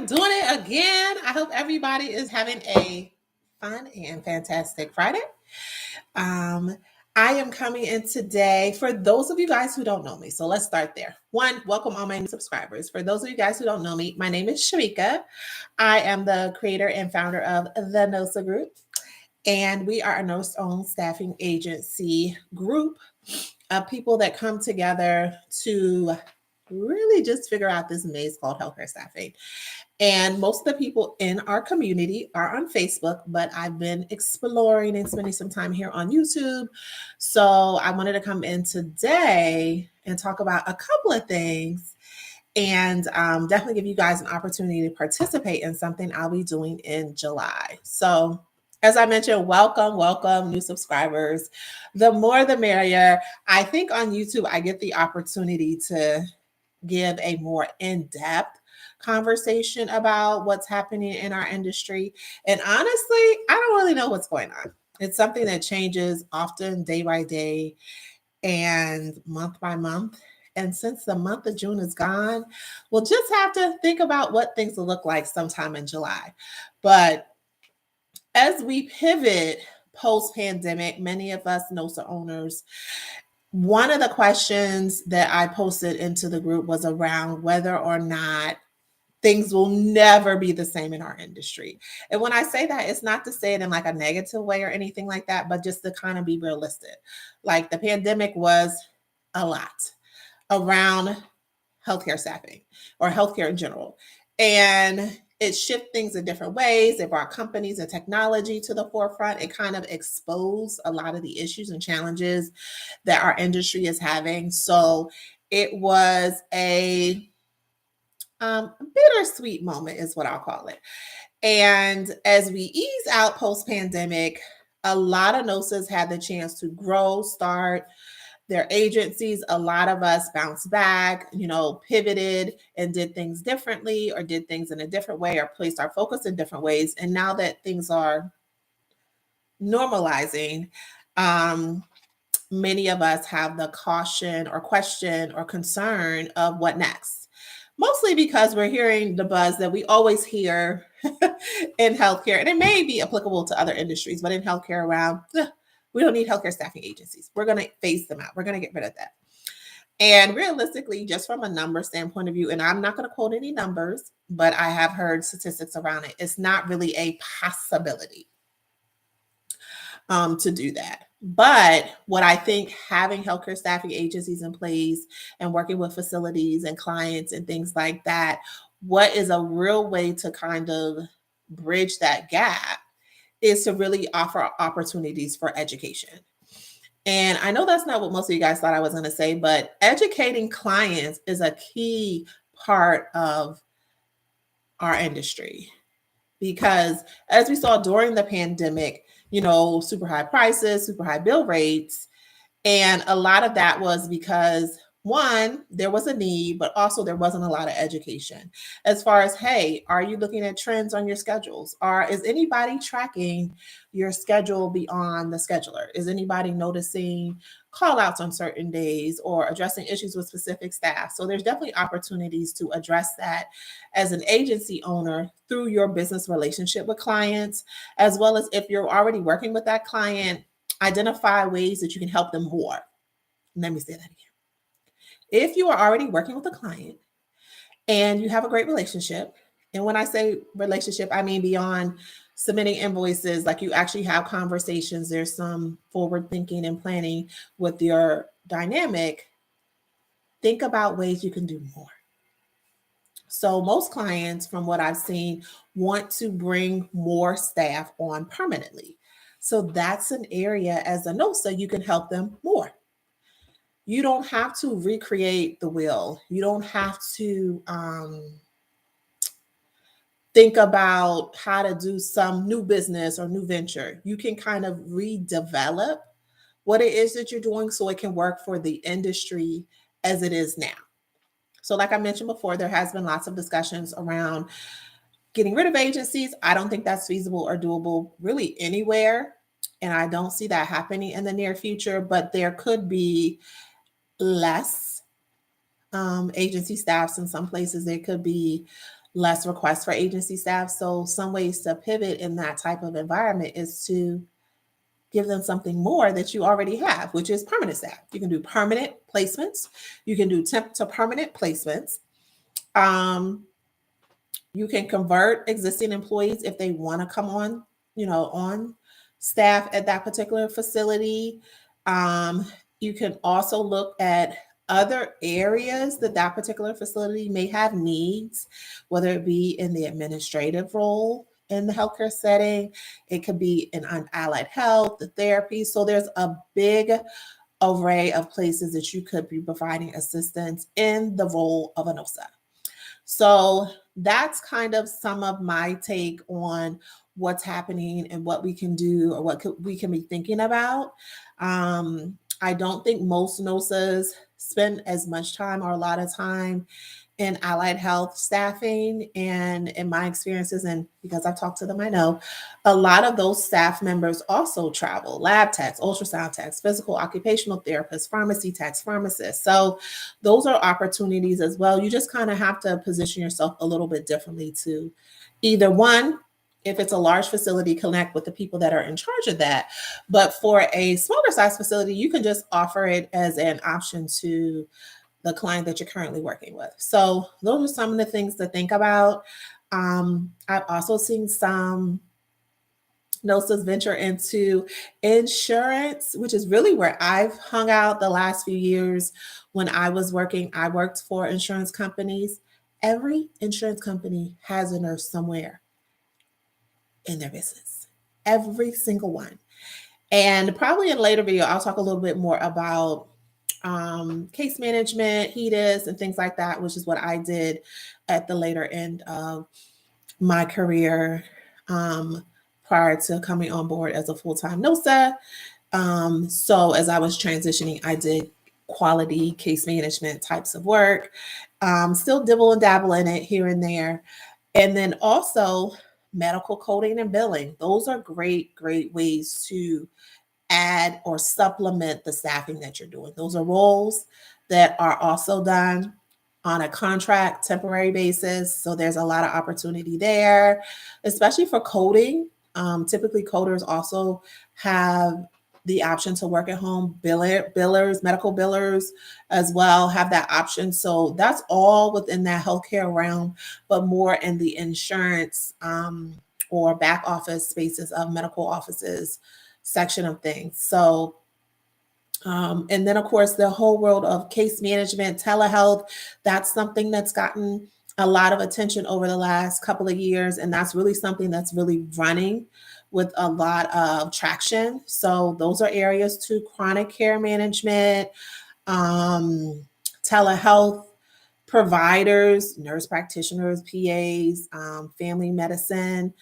doing it again. I hope everybody is having a fun and fantastic Friday. Um, I am coming in today for those of you guys who don't know me. So let's start there. One, welcome all my new subscribers. For those of you guys who don't know me, my name is Shamika. I am the creator and founder of the NOSA Group, and we are a nurse-owned staffing agency group of people that come together to really just figure out this maze called healthcare staffing. And most of the people in our community are on Facebook, but I've been exploring and spending some time here on YouTube. So I wanted to come in today and talk about a couple of things and definitely give you guys an opportunity to participate in something I'll be doing in July. So as I mentioned, welcome, new subscribers. The more the merrier. I think on YouTube, I get the opportunity to give a more in-depth conversation about what's happening in our industry. And honestly, I don't really know what's going on. It's something that changes often day by day and month by month. And since the month of June is gone, we'll just have to think about what things will look like sometime in July. But as we pivot post pandemic, many of us NOSA owners, one of the questions that I posted into the group was around whether or not things will never be the same in our industry. And when I say that, it's not to say it in like a negative way or anything like that, but just to kind of be realistic. Like the pandemic was a lot around healthcare staffing or healthcare in general. And it shifted things in different ways. It brought companies and technology to the forefront. It kind of exposed a lot of the issues and challenges that our industry is having. So it was a bittersweet moment, is what I'll call it. And as we ease out post pandemic, a lot of NOSAs had the chance to grow, start their agencies. A lot of us bounced back, pivoted and did things differently or did things in a different way or placed our focus in different ways. And now that things are normalizing, many of us have the caution or question or concern of what next. Mostly because we're hearing the buzz that we always hear in healthcare, and it may be applicable to other industries, but in healthcare around, we don't need healthcare staffing agencies. We're going to phase them out. We're going to get rid of that. And realistically, just from a number standpoint of view, and I'm not going to quote any numbers, but I have heard statistics around it. It's not really a possibility to do that. But what I think having healthcare staffing agencies in place and working with facilities and clients and things like that, what is a real way to kind of bridge that gap is to really offer opportunities for education. And I know that's not what most of you guys thought I was going to say, but educating clients is a key part of our industry. Because as we saw during the pandemic, super high prices, super high bill rates. And a lot of that was because one, there was a need, but also there wasn't a lot of education as far as, hey, are you looking at trends on your schedules? Is anybody tracking your schedule beyond the scheduler? Is anybody noticing call outs on certain days or addressing issues with specific staff? So there's definitely opportunities to address that as an agency owner through your business relationship with clients, as well as if you're already working with that client, identify ways that you can help them more. Let me say that again. If you are already working with a client and you have a great relationship, and when I say relationship, I mean beyond submitting invoices, like you actually have conversations, there's some forward thinking and planning with your dynamic, think about ways you can do more. So most clients, from what I've seen, want to bring more staff on permanently. So that's an area as a NOSA you can help them more. You don't have to recreate the wheel. You don't have to think about how to do some new business or new venture. You can kind of redevelop what it is that you're doing so it can work for the industry as it is now. So like I mentioned before, there has been lots of discussions around getting rid of agencies. I don't think that's feasible or doable really anywhere. And I don't see that happening in the near future, but there could be less agency staffs in some places. There could be less requests for agency staff. So some ways to pivot in that type of environment is to give them something more that you already have, which is permanent staff. You can do permanent placements. You can do temp to permanent placements. Um, you can convert existing employees if they want to come on, on staff at that particular facility. Um, you can also look at other areas that that particular facility may have needs, whether it be in the administrative role in the healthcare setting, it could be in allied health, the therapy. So there's a big array of places that you could be providing assistance in the role of an OSA. So that's kind of some of my take on what's happening and what we can do or we can be thinking about. I don't think most NOSAs spend as much time or a lot of time in allied health staffing. And in my experiences, and because I've talked to them, I know a lot of those staff members also travel: lab techs, ultrasound techs, physical occupational therapists, pharmacy techs, pharmacists. So those are opportunities as well. You just kind of have to position yourself a little bit differently to either one, if it's a large facility, connect with the people that are in charge of that. But for a smaller size facility, you can just offer it as an option to the client that you're currently working with. So those are some of the things to think about. I've also seen some NOSAs venture into insurance, which is really where I've hung out the last few years. When I was working, I worked for insurance companies. Every insurance company has a nurse somewhere in their business, every single one. And probably in a later video, I'll talk a little bit more about case management, HEDIS, and things like that, which is what I did at the later end of my career prior to coming on board as a full-time NOSA. So as I was transitioning, I did quality case management types of work, still dibble and dabble in it here and there. And then also medical coding and billing. Those are great, great ways to add or supplement the staffing that you're doing. Those are roles that are also done on a contract, temporary basis. So there's a lot of opportunity there, especially for coding. Typically, coders also have the option to work at home. Billers, medical billers as well have that option. So that's all within that healthcare realm, but more in the insurance or back office spaces of medical offices section of things. So, and then of course, the whole world of case management, telehealth, that's something that's gotten a lot of attention over the last couple of years. And that's really something that's really running with a lot of traction. So those are areas to chronic care management, telehealth providers, nurse practitioners, PAs, family medicine.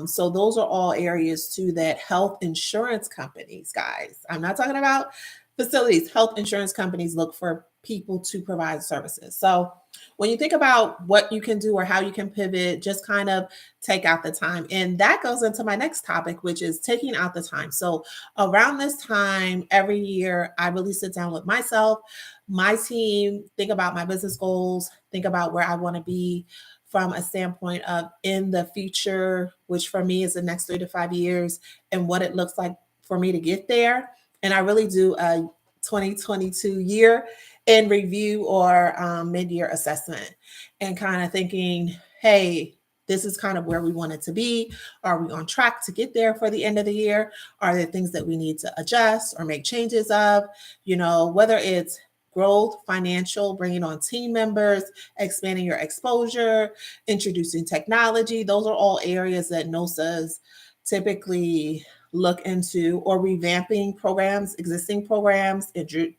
So those are all areas too that health insurance companies, guys, I'm not talking about facilities, health insurance companies look for people to provide services. So when you think about what you can do or how you can pivot, just kind of take out the time. And that goes into my next topic, which is taking out the time. So around this time every year, I really sit down with myself, my team, think about my business goals, think about where I want to be from a standpoint of in the future, which for me is the next 3 to 5 years, and what it looks like for me to get there. And I really do a 2022 year in review or mid-year assessment and kind of thinking, hey, this is kind of where we want it to be. Are we on track to get there for the end of the year? Are there things that we need to adjust or make changes of? Whether it's growth, financial, bringing on team members, expanding your exposure, introducing technology. Those are all areas that NOSAs typically look into, or revamping programs, existing programs,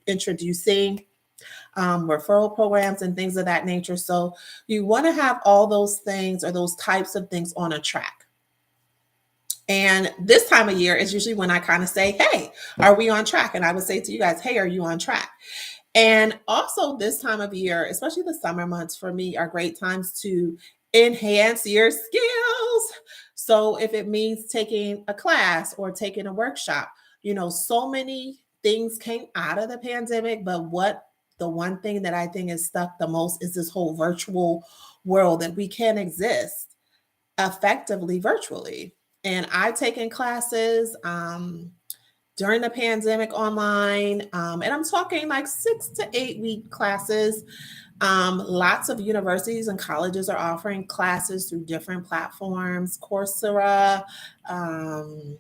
introducing referral programs and things of that nature. So you want to have all those things or those types of things on a track. And this time of year is usually when I kind of say, hey, are we on track? And I would say to you guys, hey, are you on track? And also this time of year, especially the summer months for me, are great times to enhance your skills. So if it means taking a class or taking a workshop, so many things came out of the pandemic, but the one thing that I think is stuck the most is this whole virtual world that we can exist effectively virtually. And I've taken classes during the pandemic online, and I'm talking like 6 to 8 week classes. Lots of universities and colleges are offering classes through different platforms, Coursera, um,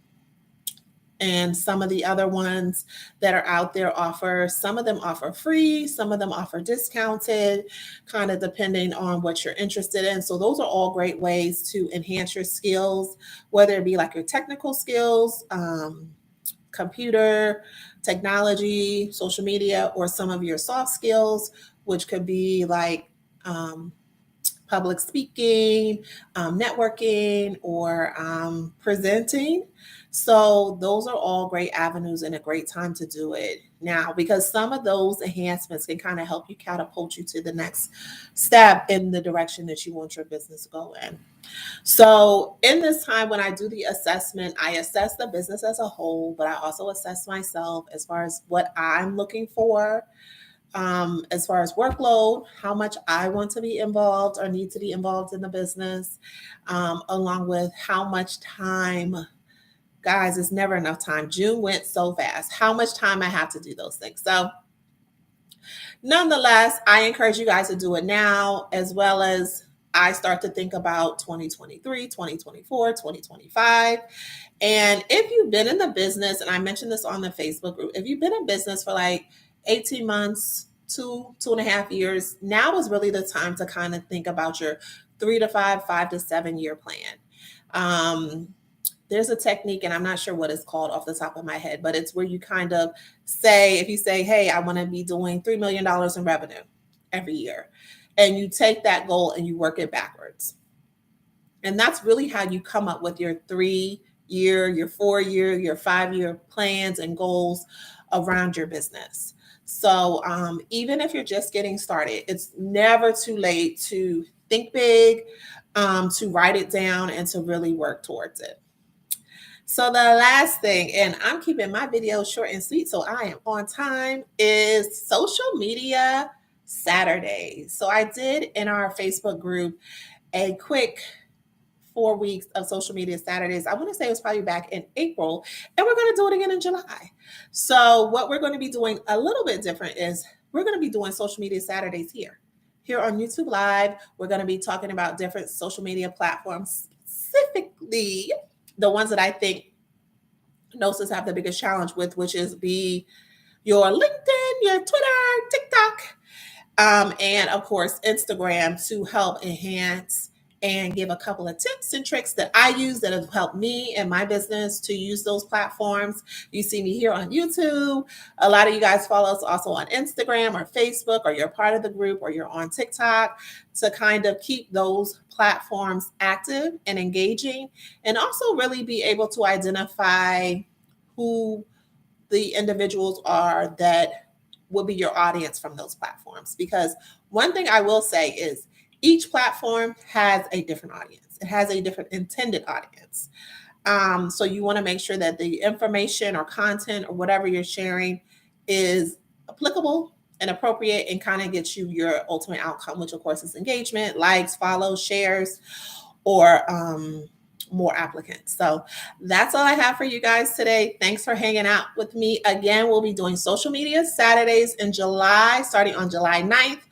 and some of the other ones that are out there offer, some of them offer free, some of them offer discounted, kind of depending on what you're interested in. So those are all great ways to enhance your skills, whether it be like your technical skills, computer, technology, social media, or some of your soft skills, which could be like public speaking, networking, or presenting. So, those are all great avenues and a great time to do it now, because some of those enhancements can kind of help you catapult you to the next step in the direction that you want your business to go in. So, in this time when I do the assessment, I assess the business as a whole, but I also assess myself as far as what I'm looking for, as far as workload, how much I want to be involved or need to be involved in the business, along with how much time. Guys, it's never enough time. June went so fast. How much time I have to do those things. So, nonetheless, I encourage you guys to do it now, as well as I start to think about 2023, 2024, 2025. And if you've been in the business, and I mentioned this on the Facebook group, if you've been in business for like 18 months, 2.5 years, now is really the time to kind of think about your 3 to 5, 5 to 7 year plan. Um, there's a technique, and I'm not sure what it's called off the top of my head, but it's where you kind of say, if you say, hey, I want to be doing $3 million in revenue every year, and you take that goal and you work it backwards. And that's really how you come up with your 3 year, your 4 year, your 5 year plans and goals around your business. So even if you're just getting started, it's never too late to think big, to write it down, and to really work towards it. So the last thing, and I'm keeping my videos short and sweet, so I am on time, is social media Saturdays. So I did in our Facebook group a quick 4 weeks of social media Saturdays. I want to say it was probably back in April, and we're going to do it again in July. So what we're going to be doing a little bit different is we're going to be doing social media Saturdays here on YouTube Live. We're going to be talking about different social media platforms, specifically the ones that I think nurses have the biggest challenge with, which is be your LinkedIn, your Twitter, TikTok, and of course Instagram, to help enhance and give a couple of tips and tricks that I use that have helped me and my business to use those platforms. You see me here on YouTube. A lot of you guys follow us also on Instagram or Facebook, or you're part of the group, or you're on TikTok, to kind of keep those platforms active and engaging, and also really be able to identify who the individuals are that will be your audience from those platforms. Because one thing I will say is each platform has a different audience. It has a different intended audience. So you want to make sure that the information or content or whatever you're sharing is applicable and appropriate, and kind of gets you your ultimate outcome, which of course is engagement, likes, follows, shares, or more applicants. So that's all I have for you guys today. Thanks for hanging out with me. Again, we'll be doing social media Saturdays in July, starting on July 9th,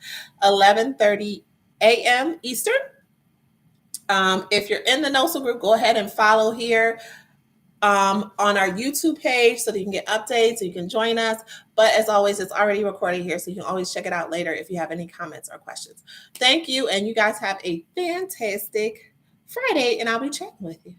11:30 a.m. Eastern. If you're in the NOSA group, go ahead and follow here on our YouTube page so that you can get updates, so you can join us. But as always, it's already recorded here, so you can always check it out later if you have any comments or questions. Thank you, and you guys have a fantastic Friday, and I'll be chatting with you.